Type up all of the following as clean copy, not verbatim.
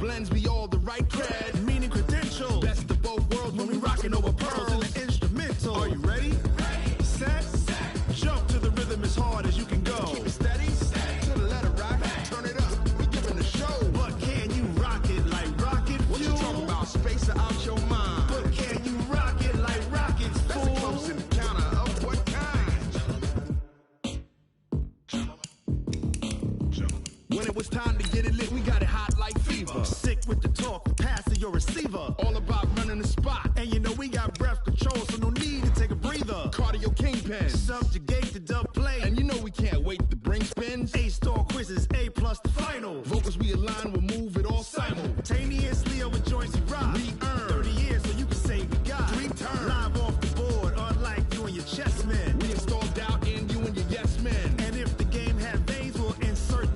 blends me all the right cred, meaning credentials. Best of both worlds when we rockin' over pearls in the instrumental. Are you ready? Set. Jump to the rhythm as hard as you can go. Keep it steady. To the letter rock. Turn it up. We giving the show. But can you rock it like rocket fuel? What you talking about? Space out your mind. But can you rock it like rockets, fool? That's a close encounter of what kind? When it was time to get it lit, we got it hot like fever. Sick with the talk, pass to your receiver. All about running the spot. And you know we got breath control, so no need to take a breather. Cardio kingpin, subjugate the dub play. And you know we can't wait to bring spins. A-star quizzes, A+ the final. Vocals we align, we'll move it all simultaneously over joints we rock. We earn 30 years, so you can say we got 3 turns. Live off the board, unlike you and your chess men. We install doubt in you and your yes men. And if the game had veins, we'll insert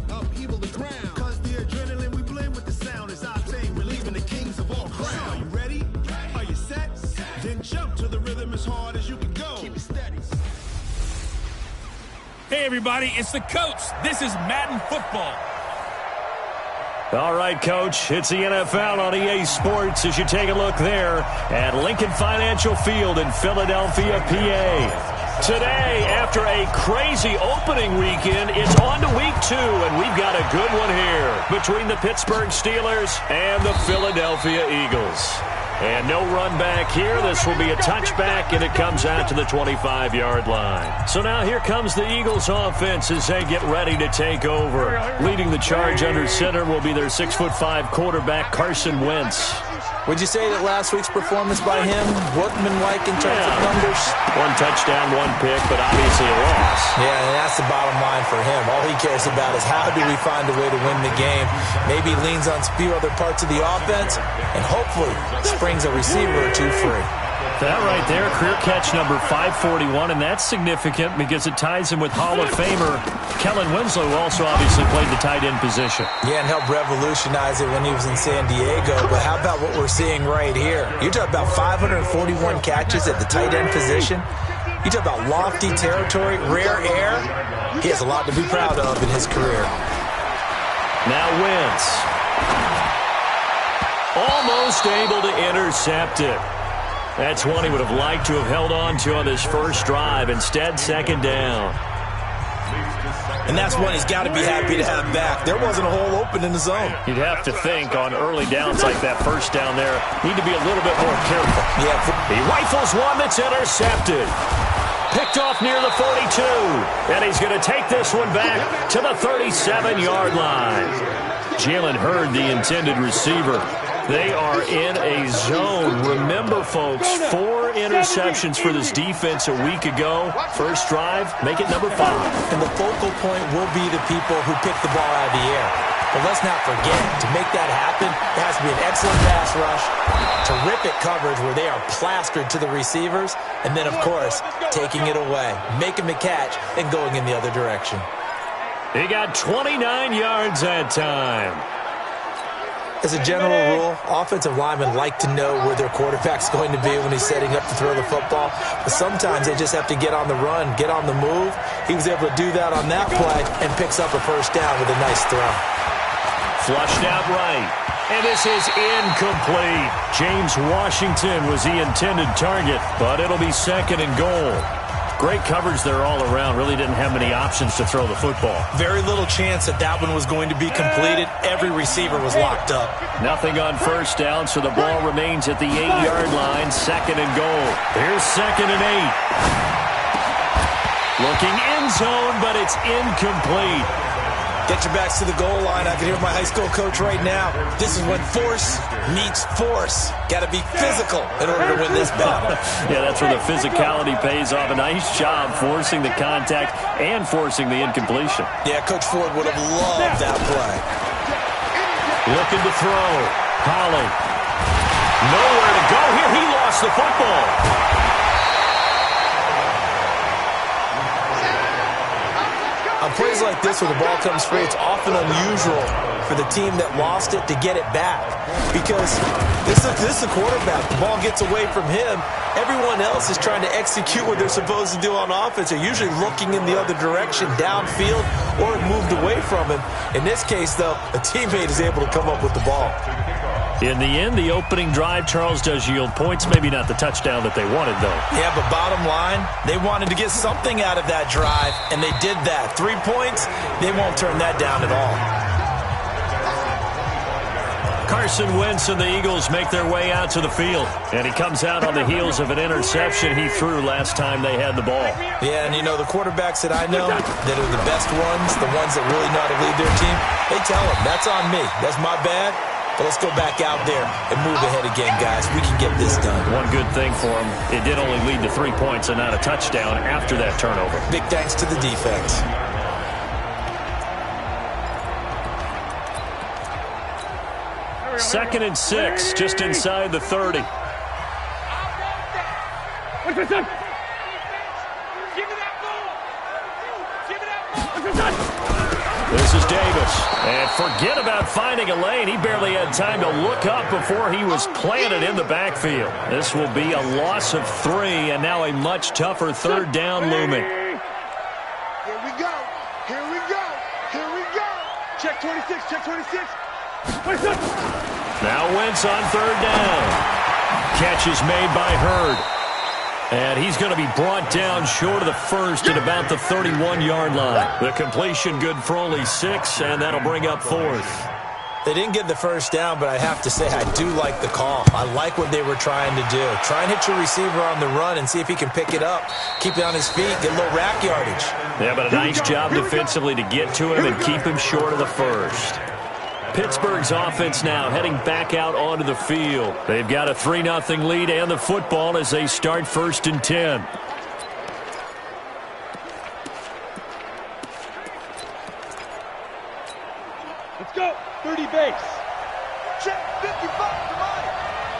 upheaval the ground. Cause the adrenaline we blend with the sound is our thing. We're leaving the kings of all crowns. So are you ready? Are you set? Then jump to the rhythm as hard as you can go. Keep it steady. Hey, everybody, it's the coach. This is Madden football. All right, Coach, it's the NFL on EA Sports as you take a look there at Lincoln Financial Field in Philadelphia, PA. Today, after a crazy opening weekend, it's on to week 2, and we've got a good one here between the Pittsburgh Steelers and the Philadelphia Eagles. And no run back here. This will be a touchback, and it comes out to the 25-yard line. So now here comes the Eagles offense as they get ready to take over. Leading the charge under center will be their 6'5" quarterback, Carson Wentz. Would you say that last week's performance by him, workmanlike in terms of numbers? 1 touchdown, 1 pick, but obviously a loss. Yeah, and that's the bottom line for him. All he cares about is how do we find a way to win the game. Maybe leans on a few other parts of the offense, and hopefully springs a receiver or 2 free. That right there, career catch number 541, and that's significant because it ties him with Hall of Famer Kellen Winslow, who also obviously played the tight end position. Yeah, and helped revolutionize it when he was in San Diego. But how about what we're seeing right here? You're talking about 541 catches at the tight end position. You talk about lofty territory, rare air. He has a lot to be proud of in his career. Now Wentz. Almost able to intercept it. That's one he would have liked to have held on to on this first drive. Instead, second down. And that's one he's got to be happy to have back. There wasn't a hole open in the zone. You'd have to think on early downs like that first down there, need to be a little bit more careful. Yeah. He rifles one that's intercepted. Picked off near the 42. And he's going to take this one back to the 37-yard line. Jalen Hurd, the intended receiver. They are in a zone. Remember, folks, 4 interceptions for this defense a week ago. First drive, make it number 5. And the focal point will be the people who pick the ball out of the air. But let's not forget, to make that happen, there has to be an excellent pass rush, terrific coverage where they are plastered to the receivers, and then, of course, taking it away, making the catch, and going in the other direction. He got 29 yards that time. As a general rule, offensive linemen like to know where their quarterback's going to be when he's setting up to throw the football. But sometimes they just have to get on the run, get on the move. He was able to do that on that play and picks up a first down with a nice throw. Flushed out right. And this is incomplete. James Washington was the intended target, but it'll be second and goal. Great coverage there all around. Really didn't have many options to throw the football. Very little chance that that one was going to be completed. Every receiver was locked up. Nothing on first down, so the ball remains at the 8-yard line. Second and goal. Here's second and 8. Looking end zone, but it's incomplete. Get your backs to the goal line. I can hear my high school coach right now. This is when force meets force. Got to be physical in order to win this battle. Yeah, that's where the physicality pays off. A nice job forcing the contact and forcing the incompletion. Yeah, Coach Ford would have loved that play. Looking to throw. Holly. Nowhere to go here. He lost the football. On plays like this where the ball comes free, it's often unusual for the team that lost it to get it back. Because this is the quarterback. The ball gets away from him. Everyone else is trying to execute what they're supposed to do on offense. They're usually looking in the other direction, downfield, or moved away from him. In this case, though, a teammate is able to come up with the ball. In the end, the opening drive, Charles, does yield points. Maybe not the touchdown that they wanted, though. Yeah, but bottom line, they wanted to get something out of that drive, and they did that. 3 points, they won't turn that down at all. Carson Wentz and the Eagles make their way out to the field. And he comes out on the heels of an interception he threw last time they had the ball. Yeah, and you know, the quarterbacks that I know that are the best ones, the ones that really know how to lead their team, they tell them, that's on me. That's my bad. But let's go back out there and move ahead again, guys. We can get this done. One good thing for him, it did only lead to 3 points and not a touchdown after that turnover. Big thanks to the defense. Second and 6, just inside the 30. This is Davis. And forget about finding a lane. He barely had time to look up before he was planted in the backfield. This will be a loss of 3, and now a much tougher third down looming. Here we go. Here we go. Here we go. Check 26. Check 26. Now Wentz on third down. Catch is made by Hurd. And he's going to be brought down short of the first at about the 31-yard line. The completion good for only 6, and that'll bring up 4th. They didn't get the first down, but I have to say I do like the call. I like what they were trying to do. Try and hit your receiver on the run and see if he can pick it up. Keep it on his feet, get a little rack yardage. Yeah, but a nice job defensively to get to him and keep him short of the first. Pittsburgh's offense now heading back out onto the field. They've got a 3-0 lead and the football as they start 1st and 10. Let's go. 30 base. Check 55. Come on.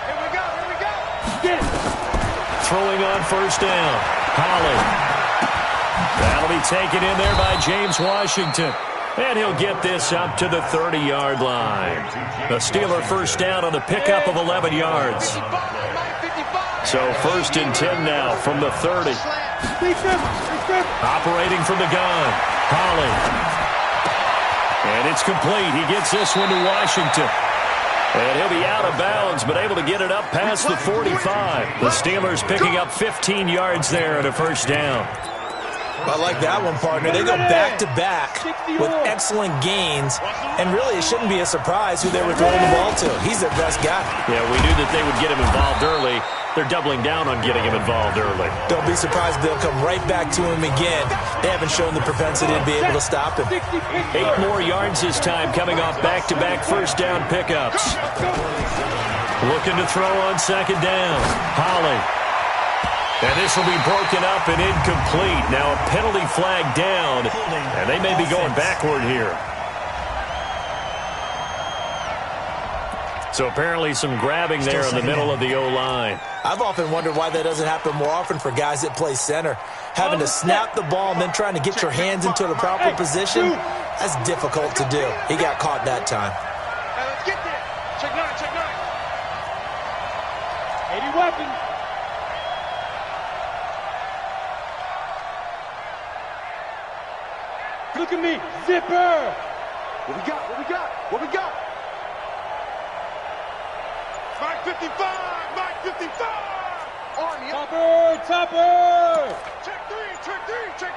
Here we go. Here we go. Get it. Throwing on 1st down. Holly. That'll be taken in there by James Washington. And he'll get this up to the 30-yard line. The Steeler first down on the pickup of 11 yards. So 1st and 10 now from the 30. Operating from the gun. Holly. And it's complete. He gets this one to Washington. And he'll be out of bounds, but able to get it up past the 45. The Steelers picking up 15 yards there at a 1st down. I like that one, partner. They go back-to-back with excellent gains, and really it shouldn't be a surprise who they were throwing the ball to. He's their best guy. Yeah, we knew that they would get him involved early. They're doubling down on getting him involved early. Don't be surprised they'll come right back to him again. They haven't shown the propensity to be able to stop him. 8 more yards this time coming off back-to-back first down pickups. Looking to throw on 2nd down. Holly. And this will be broken up and incomplete. Now a penalty flag down, and they may be going backward here. So apparently some grabbing there in the middle of the O-line. I've often wondered why that doesn't happen more often for guys that play center. Having to snap the ball and then trying to get your hands into the proper position, that's difficult to do. He got caught that time. Hey, let's get there. Check 9. Check 9. 80 weapons. Look at me, zipper! What we got? What we got? What we got? Mike 55! Mike 55! Army! Topper! Topper! Check 3! Check 3! Check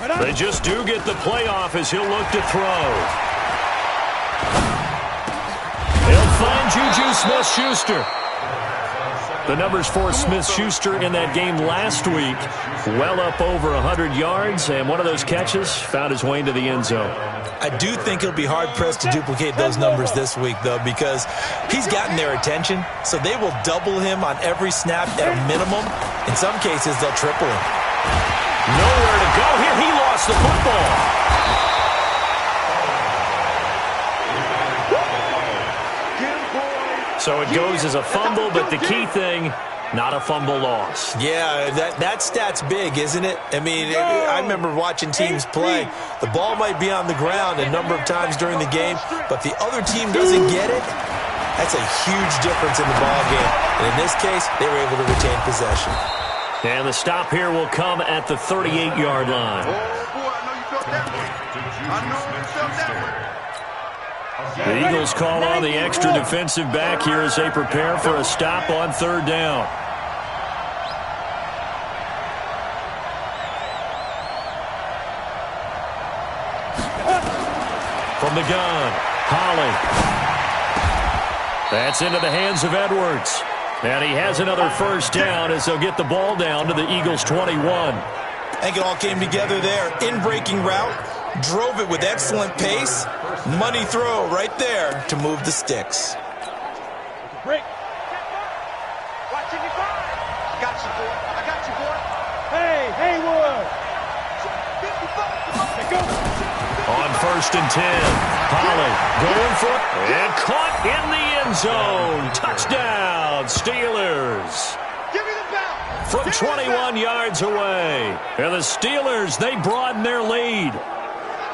3! They just do get the playoff as he'll look to throw. He'll find Juju Smith-Schuster. The numbers for Smith-Schuster in that game last week, well up over 100 yards, and one of those catches found his way into the end zone. I do think he'll be hard-pressed to duplicate those numbers this week, though, because he's gotten their attention, so they will double him on every snap at a minimum. In some cases, they'll triple him. Nowhere to go here. He lost the football. So it goes as a fumble, but the key thing, not a fumble loss. Yeah, that stat's big, isn't it? I mean, I remember watching teams play. The ball might be on the ground a number of times during the game, but the other team doesn't get it. That's a huge difference in the ball game. And in this case, they were able to retain possession. And the stop here will come at the 38-yard line. Oh, boy, I know you felt that one. I know you felt that one. The Eagles call on the extra defensive back here as they prepare for a stop on third down. From the gun, Holly. That's into the hands of Edwards. And he has another first down as they'll get the ball down to the Eagles' 21. I think it all came together there. In-breaking route, drove it with excellent pace. Money throw right there to move the sticks. Break. Watching you go. I got you, boy. I got you, boy. Hey, Haywood. On 1st and 10, Holly going for it and caught in the end zone. Touchdown, Steelers. Give me the ball. From 21 yards away. And the Steelers, they broaden their lead.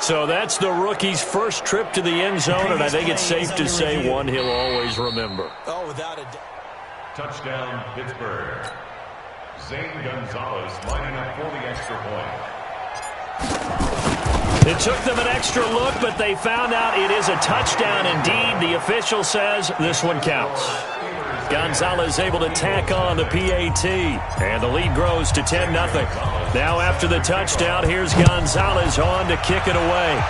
So that's the rookie's first trip to the end zone, and I think it's safe to say one he'll always remember. Oh, without a doubt. Touchdown, Pittsburgh. Zane Gonzalez lining up for the extra point. It took them an extra look, but they found out it is a touchdown indeed. The official says this one counts. Gonzalez able to tack on the PAT, and the lead grows to 10-0. Now after the touchdown, here's Gonzalez on to kick it away.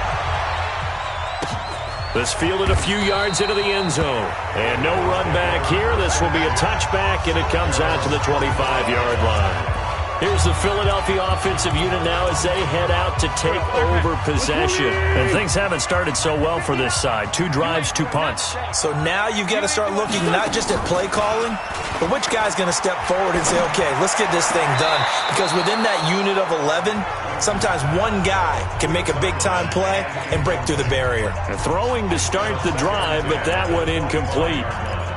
This fielded a few yards into the end zone, and no run back here. This will be a touchback, and it comes out to the 25-yard line. Here's the Philadelphia offensive unit now as they head out to take over possession. And things haven't started so well for this side. 2 drives, 2 punts. So now you've got to start looking not just at play calling, but which guy's going to step forward and say, okay, let's get this thing done. Because within that unit of 11, sometimes one guy can make a big-time play and break through the barrier. Throwing to start the drive, but that one incomplete.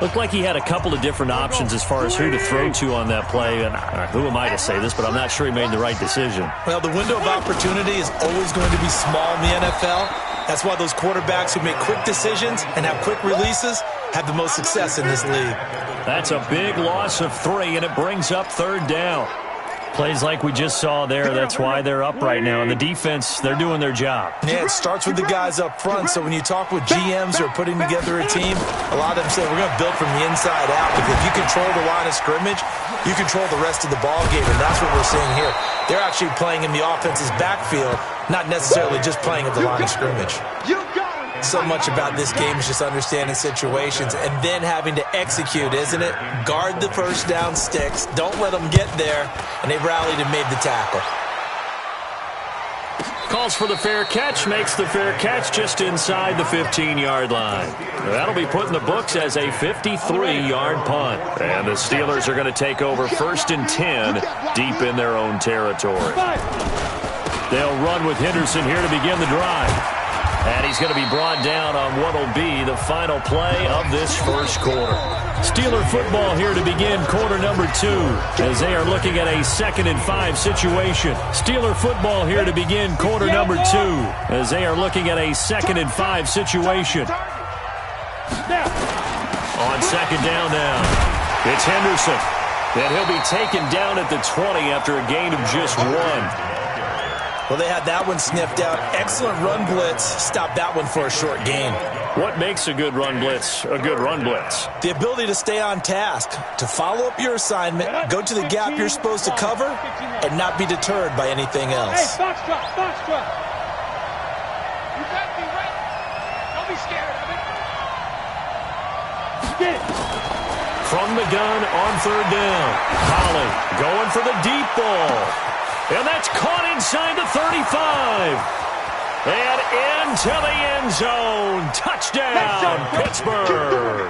Looked like he had a couple of different options as far as who to throw to on that play. And who am I to say this, but I'm not sure he made the right decision. Well, the window of opportunity is always going to be small in the NFL. That's why those quarterbacks who make quick decisions and have quick releases have the most success in this league. That's a big loss of 3, and it brings up third down. Plays like we just saw there, that's why they're up right now. And the defense, they're doing their job. Yeah, it starts with the guys up front. So when you talk with GMs who are putting together a team, a lot of them say we're going to build from the inside out. Because if you control the line of scrimmage, you control the rest of the ball game. And that's what we're seeing here. They're actually playing in the offense's backfield, not necessarily just playing at the line of scrimmage. So much about this game is just understanding situations and then having to execute, isn't it? Guard the first down sticks. Don't let them get there. And they rallied and made the tackle. Calls for the fair catch, makes the fair catch just inside the 15-yard line. That'll be put in the books as a 53-yard punt. And the Steelers are going to take over 1st and 10 deep in their own territory. They'll run with Henderson here to begin the drive. And he's going to be brought down on what will be the final play of this first quarter. Steeler football here to begin quarter number 2 as they are looking at a 2nd and 5 situation. Steeler football here to begin quarter number 2 as they are looking at a 2nd and 5 situation. On 2nd down now, it's Henderson. And he'll be taken down at the 20 after a gain of just 1. Well, they had that one sniffed out. Excellent run blitz. Stopped that one for a short gain. What makes a good run blitz a good run blitz? The ability to stay on task, to follow up your assignment, go to the gap you're supposed to cover, and not be deterred by anything else. Hey, box drop, box drop. You got me right. Don't be scared of it. Get it. From the gun on 3rd down. Holly going for the deep ball. And that's caught inside the 35. And into the end zone. Touchdown, Pittsburgh.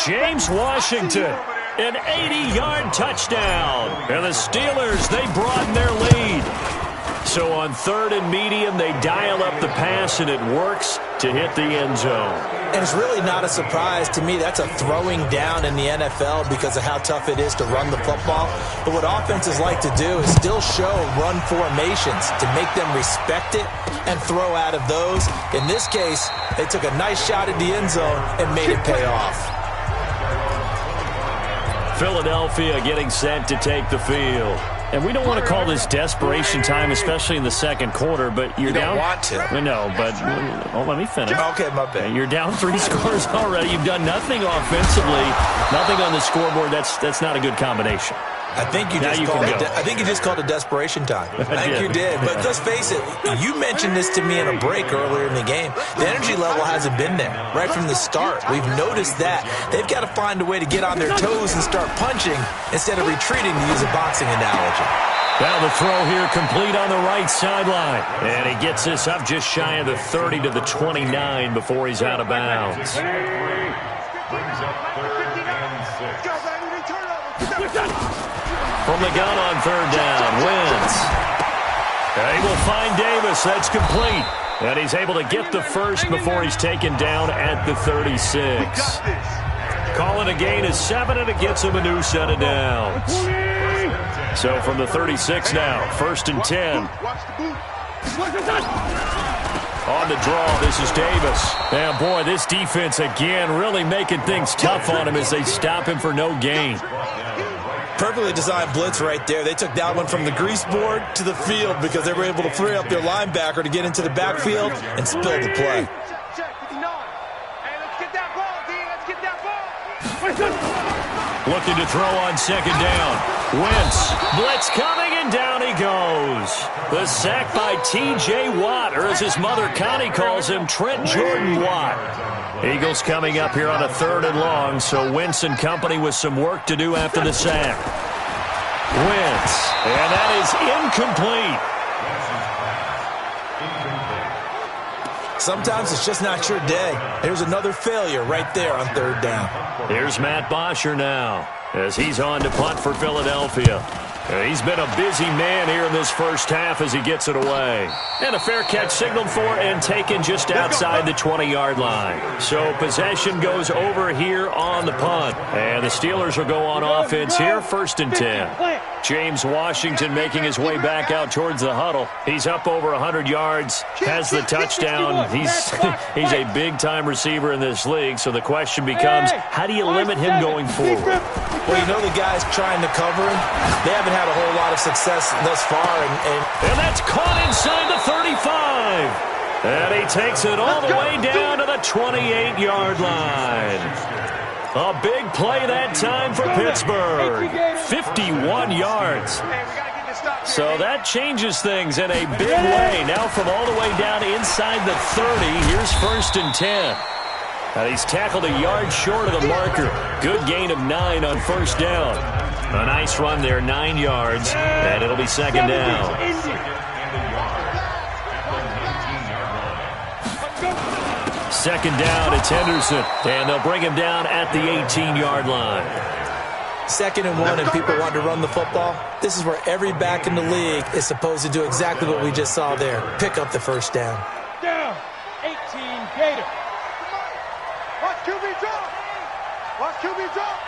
James Washington, an 80-yard touchdown. And the Steelers, they broaden their lead. So on 3rd and medium, they dial up the pass, and it works to hit the end zone. And it's really not a surprise to me. That's a throwing down in the NFL because of how tough it is to run the football. But what offenses like to do is still show run formations to make them respect it and throw out of those. In this case, they took a nice shot at the end zone and made it pay off. Philadelphia getting set to take the field. And we don't want to call this desperation time, especially in the second quarter, but you're down. You don't want to. No, but let me finish. Okay, my bad. You're down 3 scores already. You've done nothing offensively, nothing on the scoreboard. That's not a good combination. I think you just called it desperation time. I think you did. But let's face it, you mentioned this to me in a break earlier in the game. The energy level hasn't been there right from the start. We've noticed that. They've got to find a way to get on their toes and start punching instead of retreating, to use a boxing analogy. Now the throw here complete on the right sideline. And he gets this up just shy of the 30 to the 29 before he's out of bounds. Brings up 3rd and 6. From the gun on 3rd down, Wentz. He will find Davis. That's complete. And he's able to get the first before he's taken down at the 36. Calling a gain of 7, and it gets him a new set of downs. So from the 36 now, 1st and 10. On the draw, this is Davis. And boy, this defense again really making things tough on him as they stop him for no gain. Perfectly designed blitz right there. They took that one from the grease board to the field because they were able to free up their linebacker to get into the backfield and spill the play. Looking to throw on 2nd down. Wentz, blitz coming, and down he goes. The sack by T.J. Watt, or as his mother Connie calls him, Trent Jordan Watt. Eagles coming up here on a 3rd and long, so Wentz and company with some work to do after the sack. Wentz, and that is incomplete. Sometimes it's just not your day. Here's another failure right there on 3rd down. Here's Matt Bosher now as he's on to punt for Philadelphia. He's been a busy man here in this first half as he gets it away. And a fair catch signaled for and taken just outside the 20-yard line. So possession goes over here on the punt. And the Steelers will go on offense here, 1st and 10. James Washington making his way back out towards the huddle. He's up over 100 yards, has the touchdown. He's a big-time receiver in this league, so the question becomes, how do you limit him going forward? Well, you know the guys trying to cover him, they haven't had a whole lot of success thus far. And that's caught inside the 35. And he takes it all the way down to the 28-yard line. A big play that time for Pittsburgh. 51 yards. So that changes things in a big way. Now from all the way down inside the 30, here's 1st and 10. He's tackled a yard short of the marker. Good gain of 9 on 1st down. A nice run there, 9 yards, and it'll be 2nd down. 2nd down, it's Henderson, and they'll bring him down at the 18-yard line. 2nd and 1, and people want to run the football. This is where every back in the league is supposed to do exactly what we just saw there. Pick up the 1st down. Down, 18 Gator. Watch QB drop. Watch QB drop.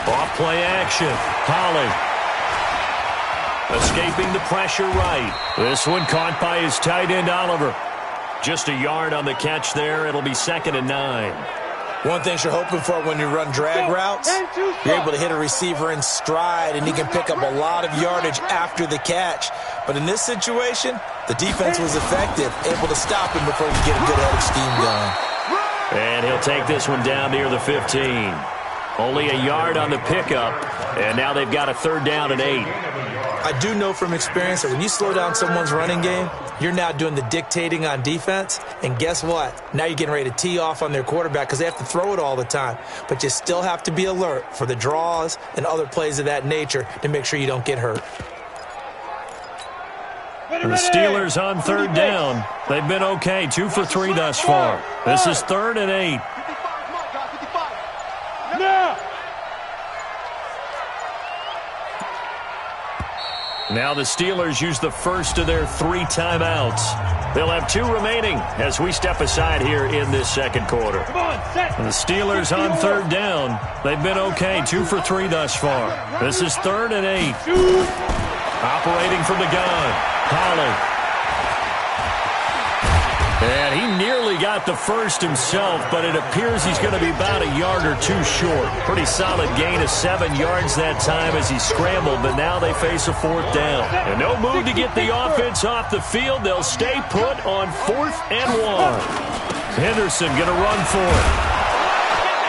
Off play action. Holly. Escaping the pressure right. This one caught by his tight end, Oliver. Just a yard on the catch there. It'll be 2nd and 9. One thing you're hoping for when you run drag routes, you're able to hit a receiver in stride, and he can pick up a lot of yardage after the catch. But in this situation, the defense was effective, able to stop him before he get a good head of steam going. And he'll take this one down near the 15. Only a yard on the pickup, and now they've got a 3rd down and 8. I do know from experience that when you slow down someone's running game, you're now doing the dictating on defense. And guess what? Now you're getting ready to tee off on their quarterback because they have to throw it all the time. But you still have to be alert for the draws and other plays of that nature to make sure you don't get hurt. The Steelers on 3rd down. They've been okay, 2 for 3 thus far. This is 3rd and 8. Now. Now the Steelers use the first of their 3 timeouts. They'll have 2 remaining as we step aside here in this second quarter. And the Steelers on third down. They've been okay, 2 for 3 thus far. This is 3rd and 8. Operating from the gun, Holly. And he nearly got the first himself, but it appears he's going to be about a yard or 2 short. Pretty solid gain of 7 yards that time as he scrambled, but now they face a 4th down. And no move to get the offense off the field. They'll stay put on 4th and 1. Henderson going to run for it.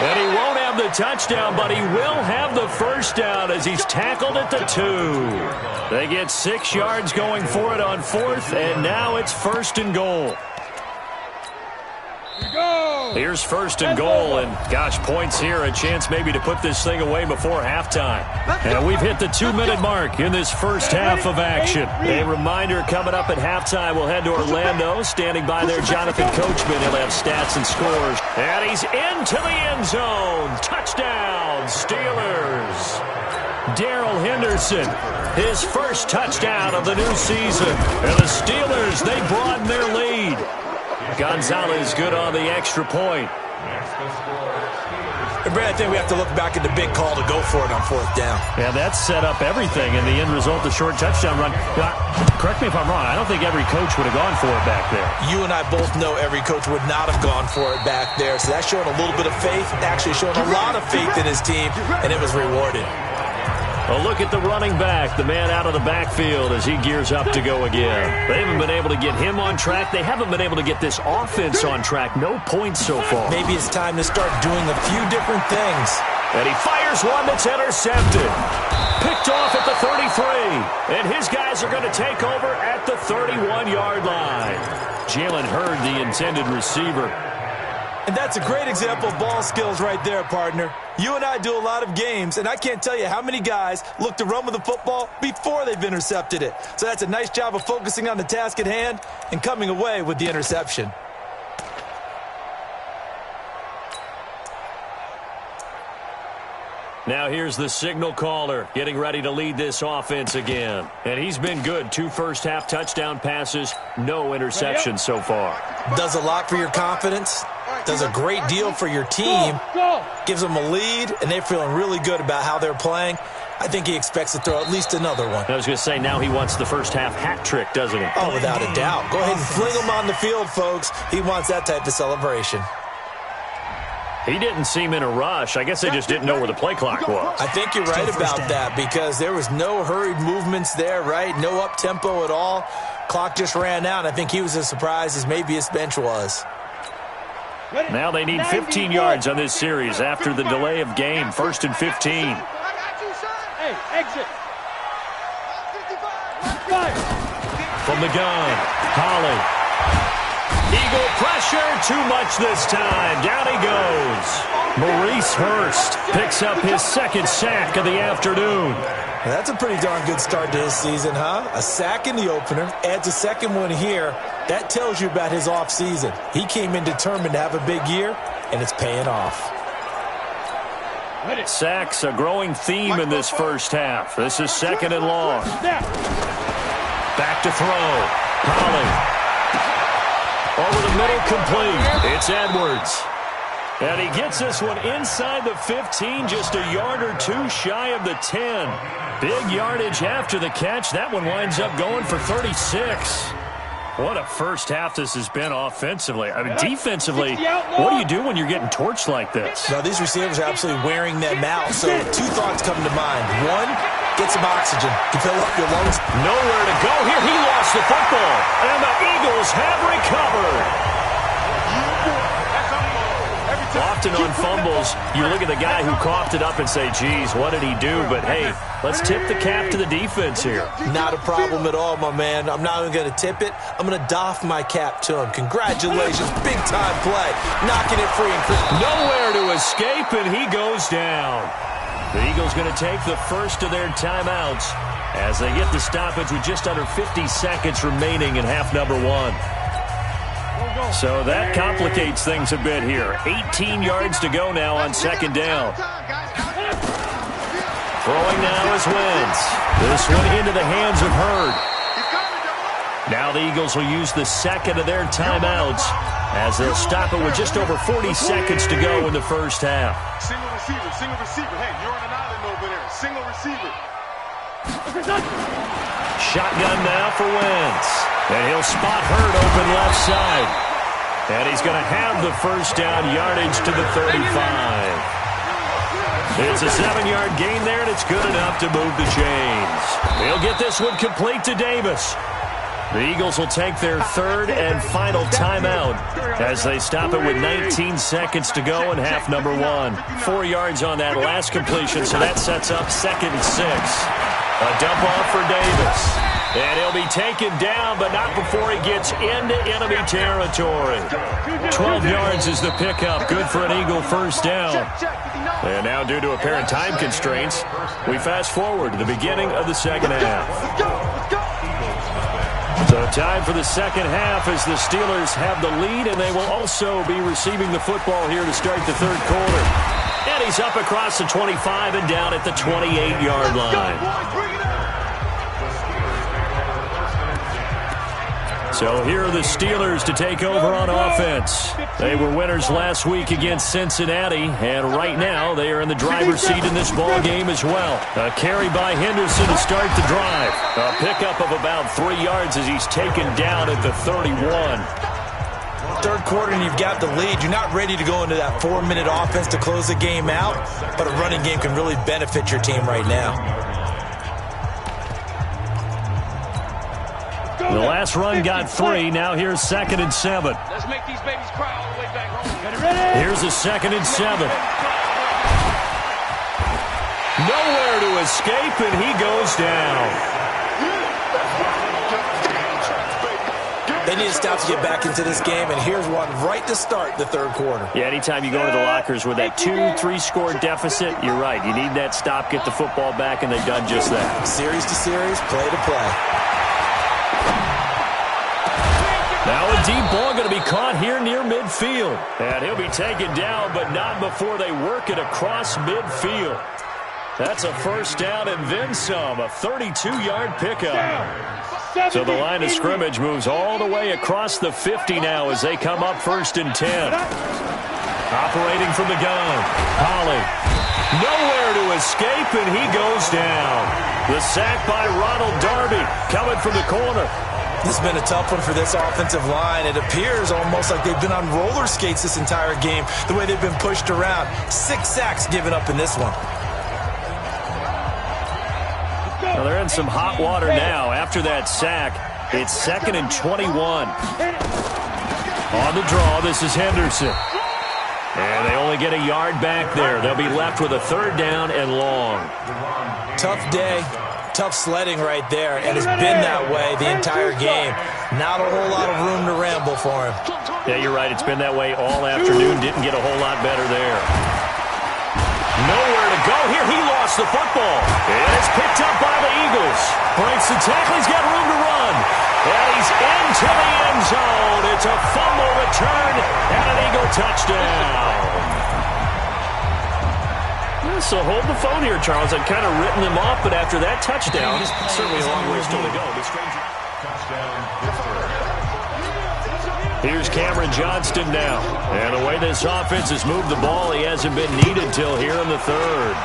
And he won't have the touchdown, but he will have the first down as he's tackled at the 2. They get 6 yards going for it on 4th, and now it's 1st and goal. Here's 1st and goal, and gosh, points here, a chance maybe to put this thing away before halftime. And we've hit the 2-minute mark in this first half of action. A reminder, coming up at halftime, we'll head to Orlando. Standing by there, Jonathan Coachman. He'll have stats and scores. And he's into the end zone. Touchdown, Steelers. Darrell Henderson, his first touchdown of the new season. And the Steelers, they broaden their lead. Gonzalez good on the extra point. And Brad, I think we have to look back at the big call to go for it on 4th down. Yeah, that set up everything in the end result, the short touchdown run. Correct me if I'm wrong, I don't think every coach would have gone for it back there. You and I both know every coach would not have gone for it back there, so that's showing a little bit of faith, actually showing a lot of faith in his team, and it was rewarded. A look at the running back, the man out of the backfield as he gears up to go again. They haven't been able to get him on track. They haven't been able to get this offense on track. No points so far. Maybe it's time to start doing a few different things. And he fires one that's intercepted. Picked off at the 33. And his guys are going to take over at the 31-yard line. Jalen Hurd, the intended receiver. And that's a great example of ball skills right there, partner. You and I do a lot of games, and I can't tell you how many guys look to run with the football before they've intercepted it. So that's a nice job of focusing on the task at hand and coming away with the interception. Now here's the signal caller getting ready to lead this offense again. And he's been good. 2 first-half touchdown passes, no interceptions so far. Does a lot for your confidence. Does a great deal for your team. Gives them a lead, and they're feeling really good about how they're playing. I think he expects to throw at least another one. I was going to say, now he wants the first-half hat trick, doesn't he? Oh, without a doubt. Go ahead and fling him on the field, folks. He wants that type of celebration. He didn't seem in a rush. I guess they just didn't know where the play clock was. I think you're right about that because there was no hurried movements there, right? No up-tempo at all. Clock just ran out. I think he was as surprised as maybe his bench was. Now they need 15 yards on this series after the delay of game. 1st and 15. Hey, exit. From the gun, Holly. Eagle pressure, too much this time. Down he goes. Maurice Hurst picks up his 2nd sack of the afternoon. That's a pretty darn good start to his season, huh? A sack in the opener, adds a 2nd one here. That tells you about his offseason. He came in determined to have a big year, and it's paying off. Sacks, a growing theme in this first half. This is 2nd and long. Back to throw. Holly. Over the middle, complete. It's Edwards. And he gets this one inside the 15, just a yard or 2 shy of the 10. Big yardage after the catch. That one winds up going for 36. What a first half this has been offensively. I mean, defensively, what do you do when you're getting torched like this? Now, these receivers are absolutely wearing them out. So 2 thoughts come to mind. 1, get some oxygen to fill up your lungs. Nowhere to go here. He lost the football. And the Eagles have recovered. Often on fumbles, you look at the guy who coughed it up and say, geez, what did he do? But, hey, let's tip the cap to the defense here. Not a problem at all, my man. I'm not even going to tip it. I'm going to doff my cap to him. Congratulations. Big-time play. Knocking it free and clear. Nowhere to escape, and he goes down. The Eagles going to take the first of their timeouts as they get the stoppage with just under 50 seconds remaining in half number 1. So that complicates things a bit here. 18 yards to go now on 2nd down. Throwing now is Wentz. This one into the hands of Hurd. Now the Eagles will use the second of their timeouts as they'll stop it with just over 40 seconds to go in the first half. Single receiver. Hey, you're on an island over there. Single receiver. Shotgun now for Wentz. And he'll spot Hurd open left side. And he's going to have the first down, yardage to the 35. It's a 7-yard gain there, and it's good enough to move the chains. They'll get this one complete to Davis. The Eagles will take their third and final timeout as they stop it with 19 seconds to go in half number 1. 4 yards on that last completion, so that sets up 2nd and 6. A dump off for Davis. And he'll be taken down, but not before he gets into enemy territory. 12 yards is the pickup. Good for an Eagle first down. And now, due to apparent time constraints, we fast forward to the beginning of the second half. So time for the second half as the Steelers have the lead, and they will also be receiving the football here to start the third quarter. And he's up across the 25 and down at the 28-yard line. So here are the Steelers to take over on offense. They were winners last week against Cincinnati, and right now they are in the driver's seat in this ball game as well. A carry by Henderson to start the drive. A pickup of about 3 yards as he's taken down at the 31. Third quarter and you've got the lead. You're not ready to go into that 4-minute offense to close the game out, but a running game can really benefit your team right now. The last run got 3. Now here's 2nd and 7. Let's make these babies cry all the way back home. Here's a 2nd and 7. Nowhere to escape, and he goes down. They need to stop to get back into this game, and here's one right to start the third quarter. Yeah, anytime you go to the lockers with that 2-3 score deficit, you're right. You need that stop, get the football back, and they've done just that. Series to series, play to play. Now a deep ball going to be caught here near midfield. And he'll be taken down, but not before they work it across midfield. That's a first down and then some, a 32-yard pickup. So the line of scrimmage moves all the way across the 50 now as they come up 1st and 10. Operating from the gun, Holly. Nowhere to escape, and he goes down. The sack by Ronald Darby coming from the corner. This has been a tough one for this offensive line. It appears almost like they've been on roller skates this entire game, the way they've been pushed around. 6 sacks given up in this one. Well, they're in some hot water now. After that sack, it's 2nd and 21. On the draw, this is Henderson. And they only get a yard back there. They'll be left with a 3rd down and long. Tough day. Tough sledding right there, and it's been that way the entire game. Not a whole lot of room to ramble for him. Yeah, you're right. It's been that way all afternoon. Didn't get a whole lot better there. Nowhere to go here. He lost the football. And it's picked up by the Eagles. Breaks the tackle. He's got room to run. And he's into the end zone. It's a fumble return and an Eagle touchdown. So hold the phone here, Charles. I'd kind of written them off, but after that touchdown, certainly a long way still to go. Here's Cameron Johnston now. And the way this offense has moved the ball, he hasn't been needed till here in the third.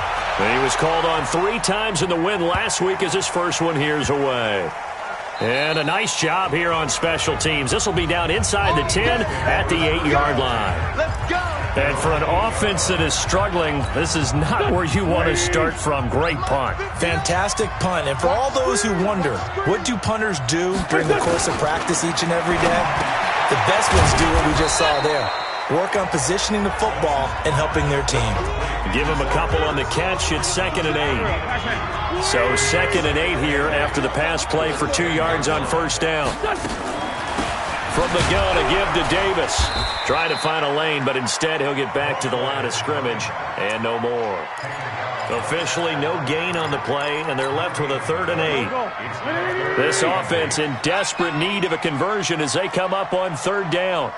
And he was called on 3 times in the win last week as his first one here's away. And a nice job here on special teams. This will be down inside the 10 at the 8-yard line. Let's go! And for an offense that is struggling, this is not where you want to start from. Great punt. Fantastic punt. And for all those who wonder, what do punters do during the course of practice each and every day? The best ones do what we just saw there. Work on positioning the football and helping their team. Give them a couple on the catch. It's 2nd and 8. So 2nd and 8 here after the pass play for 2 yards on first down. From the gun, a give to Davis. Trying to find a lane, but instead he'll get back to the line of scrimmage and no more. Officially no gain on the play, and they're left with a 3rd and 8. This offense in desperate need of a conversion as they come up on 3rd down.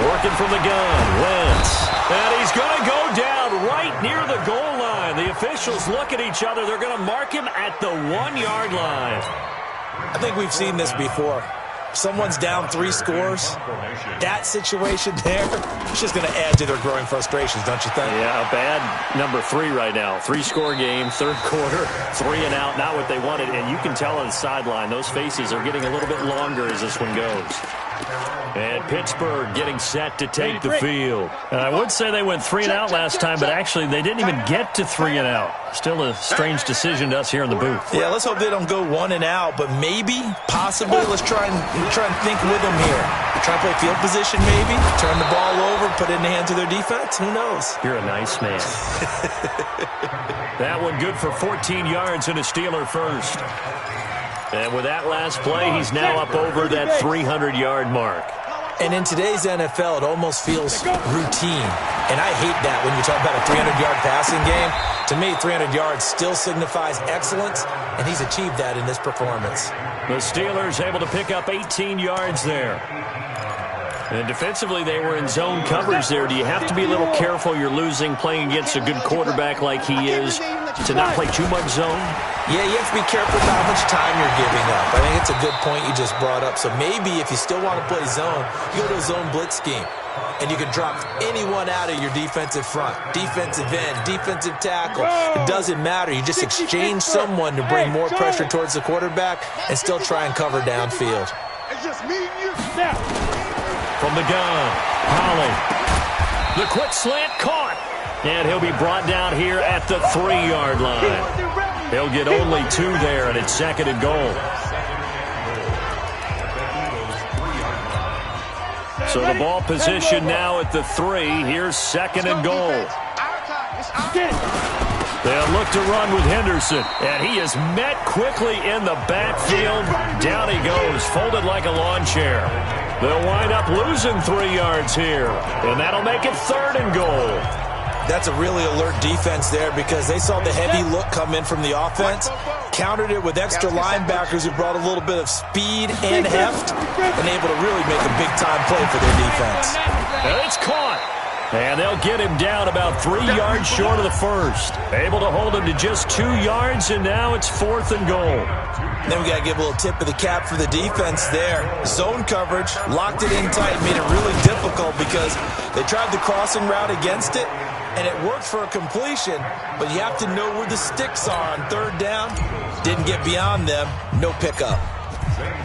Working from the gun, Wentz. And he's going to go down right near the goal line. The The officials look at each other. They're going to mark him at the 1-yard line. I think we've seen this before. Someone's down 3 scores. That situation there, it's just going to add to their growing frustrations, don't you think? Yeah, a bad number 3 right now. 3-score game, third quarter, 3 and out, not what they wanted. And you can tell on the sideline, those faces are getting a little bit longer as this one goes. And Pittsburgh getting set to take the field. And I would say they went 3 and out last time, but actually they didn't even get to 3 and out. Still a strange decision to us here in the booth. Yeah, let's hope they don't go 1 and out, but maybe, possibly, let's try and think with them here. Try to play field position maybe, turn the ball over, put it in the hands of their defense. Who knows? You're a nice man. That one good for 14 yards and a Steeler first. And with that last play, he's now up over that 300-yard mark. And in today's NFL, it almost feels routine. And I hate that when you talk about a 300-yard passing game. To me, 300 yards still signifies excellence, and he's achieved that in this performance. The Steelers able to pick up 18 yards there. And defensively, they were in zone coverage there. Do you have to be a little careful? You're losing, playing against a good quarterback like he is, to not play too much zone? Yeah, you have to be careful about how much time you're giving up. I think it's a good point you just brought up. So maybe if you still want to play zone, you go to a zone blitz scheme. And you can drop anyone out of your defensive front. Defensive end, defensive tackle. It doesn't matter. You just exchange someone to bring more pressure towards the quarterback and still try and cover downfield. It's just me and you now. From the gun, Holly. The quick slant caught. And he'll be brought down here at the 3-yard line. He'll get only 2 there, and it's 2nd and goal. So the ball position now at the 3. Here's 2nd and goal. They'll look to run with Henderson, and he is met quickly in the backfield. Down he goes, folded like a lawn chair. They'll wind up losing 3 yards here, and that'll make it 3rd and goal. That's a really alert defense there because they saw the heavy look come in from the offense, countered it with extra linebackers who brought a little bit of speed and heft, and able to really make a big-time play for their defense. And it's caught. And they'll get him down about 3 yards short of the first. Able to hold him to just 2 yards, and now it's 4th and goal. Then we got to give a little tip of the cap for the defense there. Zone coverage, locked it in tight, made it really difficult because they tried the crossing route against it, and it worked for a completion, but you have to know where the sticks are on 3rd down. Didn't get beyond them, no pickup.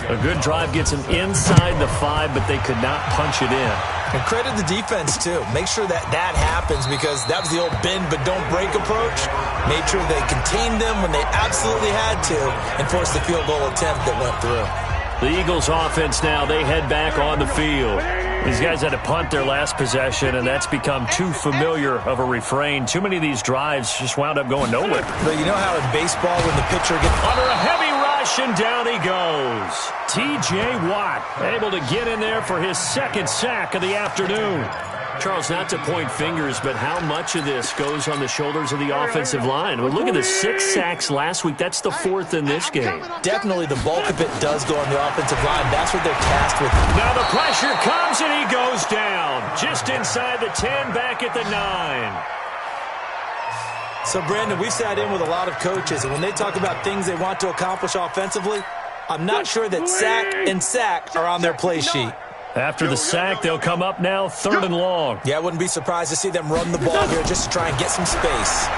A good drive gets them inside the 5, but they could not punch it in. And credit the defense, too. Make sure that happens because that was the old bend but don't break approach. Made sure they contained them when they absolutely had to and forced the field goal attempt that went through. The Eagles offense now, they head back on the field. These guys had to punt their last possession, and that's become too familiar of a refrain. Too many of these drives just wound up going nowhere. But you know how in baseball when the pitcher gets under a heavy rush, and down he goes. T.J. Watt able to get in there for his 2nd sack of the afternoon. Charles, not to point fingers, but how much of this goes on the shoulders of the offensive line? Well, look at the 6 sacks last week. That's the 4th in this game. Definitely the bulk of it does go on the offensive line. That's what they're tasked with. Now the pressure comes, and he goes down. Just inside the 10, back at the 9. So, Brandon, we've sat in with a lot of coaches, and when they talk about things they want to accomplish offensively, I'm not sure that sack and sack are on their play sheet. After the sack, they'll come up now 3rd and long. Yeah, I wouldn't be surprised to see them run the ball here just to try and get some space.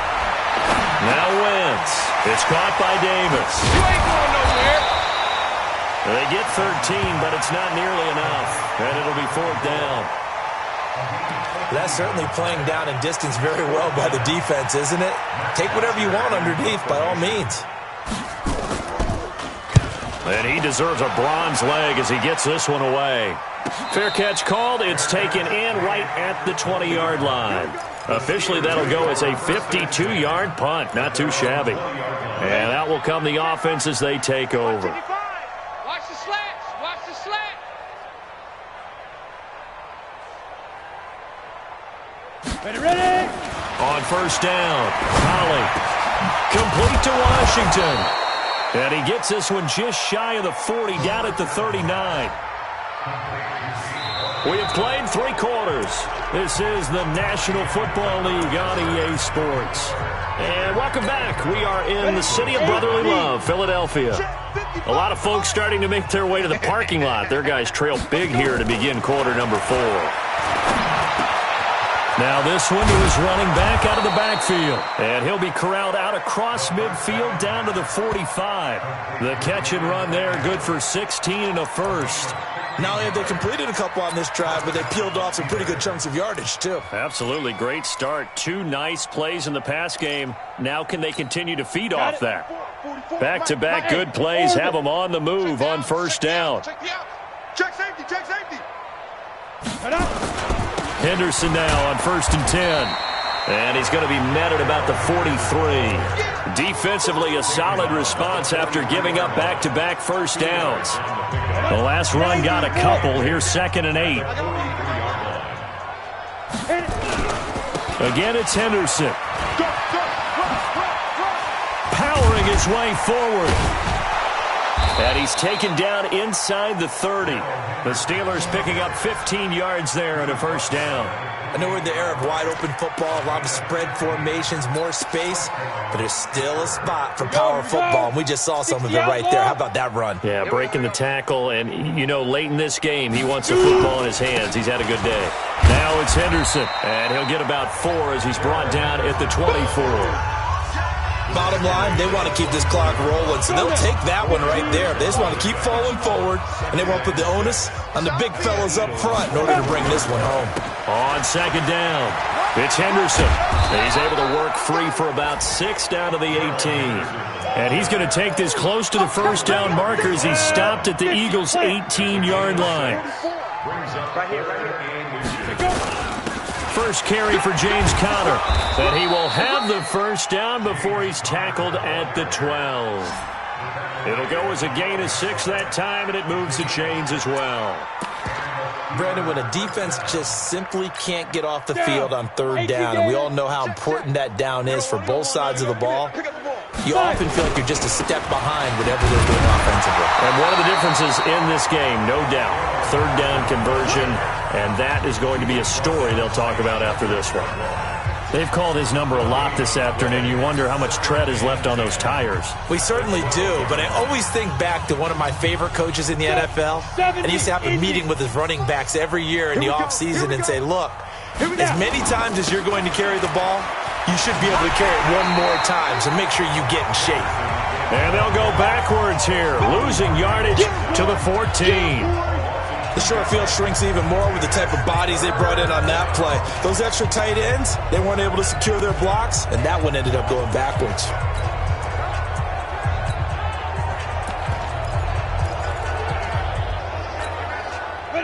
Now Wentz. It's caught by Davis. You ain't going nowhere. They get 13, but it's not nearly enough. And it'll be 4th down. That's certainly playing down in distance very well by the defense, isn't it? Take whatever you want underneath, by all means. And he deserves a bronze leg as he gets this one away. Fair catch called. It's taken in right at the 20-yard line. Officially, that'll go as a 52-yard punt. Not too shabby. And out will come the offense as they take over. Watch the slats. Watch the slat. Ready? On 1st down, Holly. Complete to Washington. And he gets this one just shy of the 40, down at the 39. We have played 3 quarters. This is the National Football League on EA Sports. And welcome back. We are in the city of brotherly love, Philadelphia. A lot of folks starting to make their way to the parking lot. Their guys trail big here to begin quarter number 4. Now this one to his running back out of the backfield. And he'll be corralled out across midfield down to the 45. The catch and run there, good for 16 and a first. Not only have they completed a couple on this drive, but they peeled off some pretty good chunks of yardage, too. Absolutely. Great start. 2 nice plays in the pass game. Now can they continue to feed off that? Back-to-back good plays have them on the move on first down. Check safety, check safety. Henderson now on 1st and 10. And he's going to be met at about the 43. Defensively, a solid response after giving up back-to-back first downs. The last run got a couple. Here's 2nd and 8. Again, it's Henderson. Powering his way forward. And he's taken down inside the 30. The Steelers picking up 15 yards there on a first down. I know we're in the era of wide-open football, a lot of spread formations, more space, but there's still a spot for power football, and we just saw some of it right there. How about that run? Yeah, breaking the tackle, and, you know, late in this game, he wants the football in his hands. He's had a good day. Now it's Henderson, and he'll get about 4 as he's brought down at the 24. Bottom line, they want to keep this clock rolling, so they'll take that one right there. They just want to keep falling forward, and they won't put the onus on the big fellas up front in order to bring this one home. On 2nd down, it's Henderson. He's able to work free for about 6 down to the 18. And he's going to take this close to the first down marker as he's stopped at the Eagles' 18-yard line. Right here, right here. First carry for James Conner. And he will have the first down before he's tackled at the 12. It'll go as a gain of 6 that time, and it moves the chains as well. Brandon, when a defense just simply can't get off the field on 3rd down, and we all know how important that down is for both sides of the ball, you often feel like you're just a step behind whatever they're doing offensively. And one of the differences in this game, no doubt, 3rd down conversion, and that is going to be a story they'll talk about after this one. They've called his number a lot this afternoon. You wonder how much tread is left on those tires. We certainly do, but I always think back to one of my favorite coaches in the NFL, and he used to have a meeting with his running backs every year in the offseason and say, look, as many times as you're going to carry the ball, you should be able to carry it one more time, so make sure you get in shape. And they'll go backwards here, losing yardage to the 14. The short field shrinks even more with the type of bodies they brought in on that play. Those extra tight ends, they weren't able to secure their blocks, and that one ended up going backwards.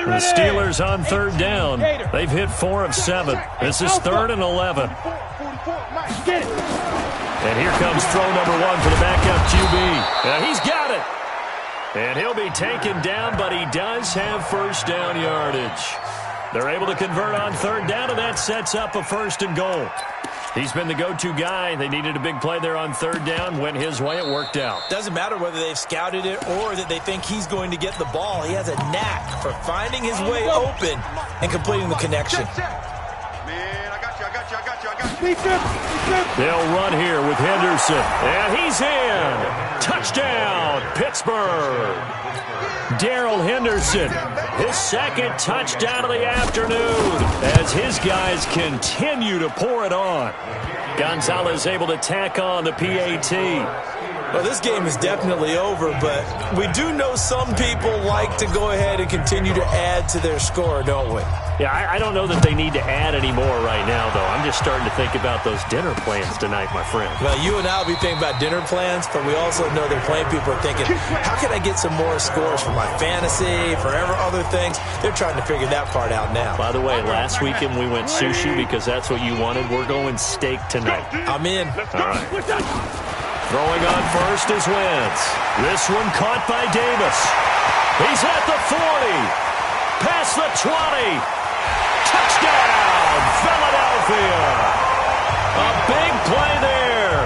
The Steelers on 3rd down. They've hit 4 of 7. This is 3rd and 11. And here comes throw number 1 for the backup QB. He's got it. And he'll be taken down, but he does have first down yardage. They're able to convert on 3rd down, and that sets up a 1st and goal. He's been the go-to guy. They needed a big play there on 3rd down. Went his way. It worked out. Doesn't matter whether they've scouted it or that they think he's going to get the ball. He has a knack for finding his way open and completing the connection. They'll run here with Henderson. And he's in. Touchdown, Pittsburgh. Darrell Henderson, his 2nd touchdown of the afternoon as his guys continue to pour it on. Gonzalez able to tack on the PAT. Well, this game is definitely over, but we do know some people like to go ahead and continue to add to their score, don't we? Yeah, I don't know that they need to add any more right now, though. I'm just starting to think about those dinner plans tonight, my friend. Well, you and I will be thinking about dinner plans, but we also know that plenty of people are thinking, how can I get some more scores for my fantasy, for other things? They're trying to figure that part out now. By the way, last weekend we went sushi because that's what you wanted. We're going steak tonight. I'm in. All right. Throwing on first is Wentz. This one caught by Davis. He's at the 40. Past the 20. Touchdown, Philadelphia. A big play there.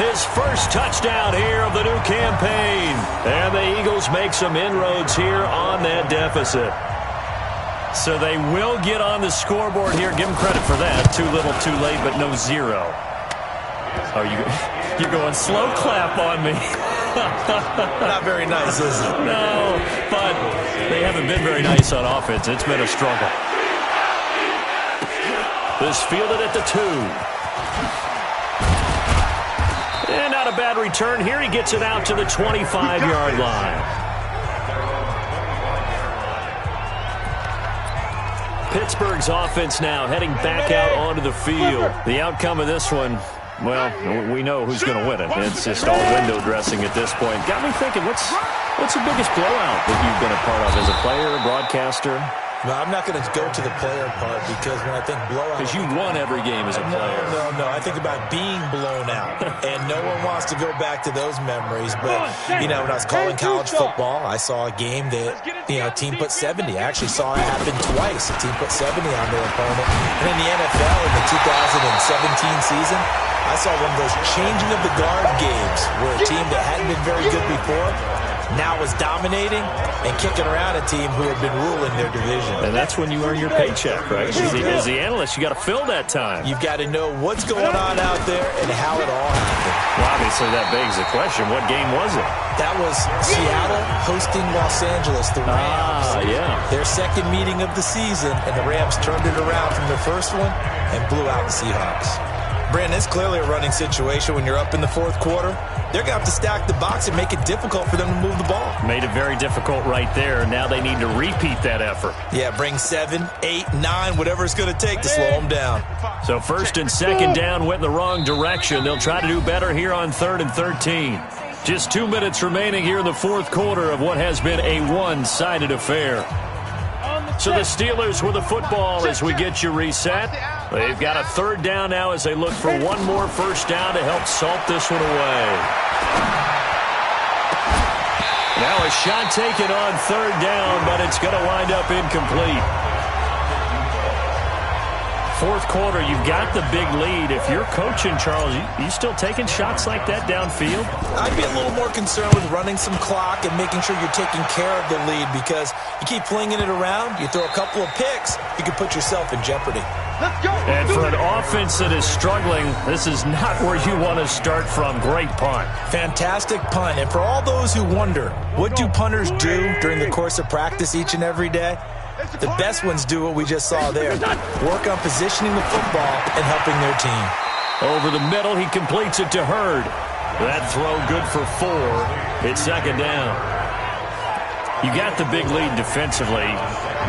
His first touchdown here of the new campaign. And the Eagles make some inroads here on that deficit. So they will get on the scoreboard here. Give them credit for that. Too little, too late, but no zero. Oh, you're going slow clap on me. Not very nice, is it? No, but they haven't been very nice on offense. It's been a struggle. This fielded at the 2. And not a bad return here. He gets it out to the 25-yard line. Pittsburgh's offense now heading back out onto the field. The outcome of this one, well, we know who's going to win it. It's just all window dressing at this point. Got me thinking, what's the biggest blowout that you've been a part of as a player, broadcaster? No, I'm not going to go to the player part because when I think blowout... Because you won every game as a player. No. I think about being blown out. And no one wants to go back to those memories. But, when I was calling college football, I saw a game that, a team put 70. I actually saw it happen twice. A team put 70 on their opponent. And in the NFL in the 2017 season, I saw one of those changing of the guard games where a team that hadn't been very good before now was dominating and kicking around a team who had been ruling their division. And that's when you earn your paycheck, right? As the analyst, you got to fill that time. You've got to know what's going on out there and how it all happened. Well, obviously, that begs the question, what game was it? That was Seattle hosting Los Angeles, the Rams. Yeah. Their second meeting of the season, and the Rams turned it around from their first one and blew out the Seahawks. Brandon, it's clearly a running situation when you're up in the fourth quarter. They're going to have to stack the box and make it difficult for them to move the ball. Made it very difficult right there. Now they need to repeat that effort. Yeah, bring 7, 8, 9, whatever it's going to take to slow them down. So first and second down went in the wrong direction. They'll try to do better here on 3rd and 13. Just 2 minutes remaining here in the fourth quarter of what has been a one-sided affair. So the Steelers with the football as we get you reset. They've got a 3rd down now as they look for one more first down to help salt this one away. Now a shot taken on 3rd down, but it's going to wind up incomplete. Fourth quarter, you've got the big lead. If you're coaching, Charles, you still taking shots like that downfield? I'd be a little more concerned with running some clock and making sure you're taking care of the lead because you keep flinging it around, you throw a couple of picks, you can put yourself in jeopardy. Let's go. And for an offense that is struggling, this is not where you want to start from. Great punt. Fantastic punt. And for all those who wonder, what do punters do during the course of practice each and every day? The best ones do what we just saw there. Work on positioning the football and helping their team. Over the middle, he completes it to Hurd. That throw good for 4. It's 2nd down. You got the big lead defensively.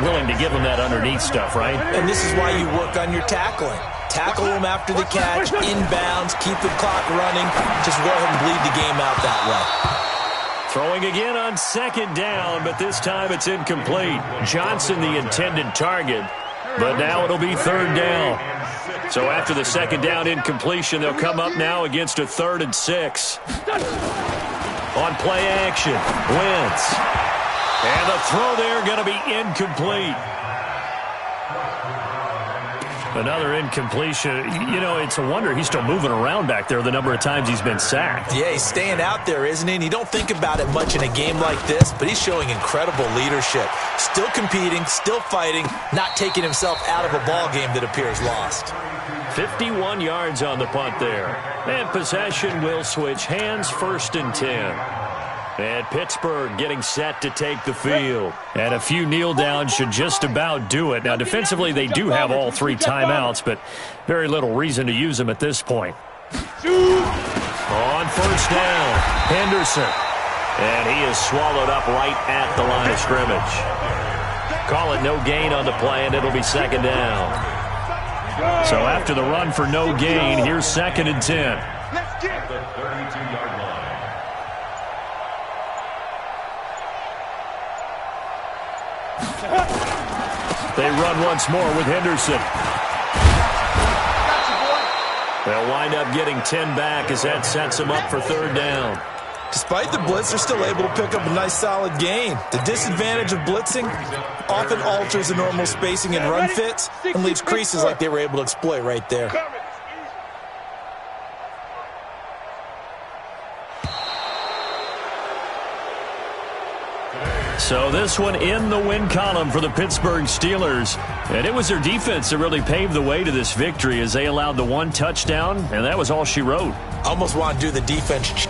Willing to give them that underneath stuff, right? And this is why you work on your tackling. Tackle them after the catch, inbounds, keep the clock running. Just go ahead and bleed the game out that way. Throwing again on 2nd down, but this time it's incomplete. Johnson the intended target, but now it'll be 3rd down. So after the 2nd down incompletion, they'll come up now against a 3rd and 6. On play action, Wentz. And the throw there going to be incomplete. Another incompletion. It's a wonder he's still moving around back there the number of times he's been sacked. Yeah, he's staying out there, isn't he? And you don't think about it much in a game like this, but he's showing incredible leadership. Still competing, still fighting, not taking himself out of a ball game that appears lost. 51 yards on the punt there. And possession will switch hands, 1st and 10. And Pittsburgh getting set to take the field. And a few kneel downs should just about do it. Now, defensively, they do have all 3 timeouts, but very little reason to use them at this point. On 1st down, Henderson. And he is swallowed up right at the line of scrimmage. Call it no gain on the play, and it'll be 2nd down. So after the run for no gain, here's 2nd and 10. Let's get the 32-yard line. They run once more with Henderson. They'll wind up getting 10 back as that sets them up for 3rd down. Despite the blitz, they're still able to pick up a nice solid gain. The disadvantage of blitzing often alters the normal spacing and run fits and leaves creases like they were able to exploit right there. So this one in the win column for the Pittsburgh Steelers. And it was their defense that really paved the way to this victory as they allowed the one touchdown, and that was all she wrote. Almost want to do the defense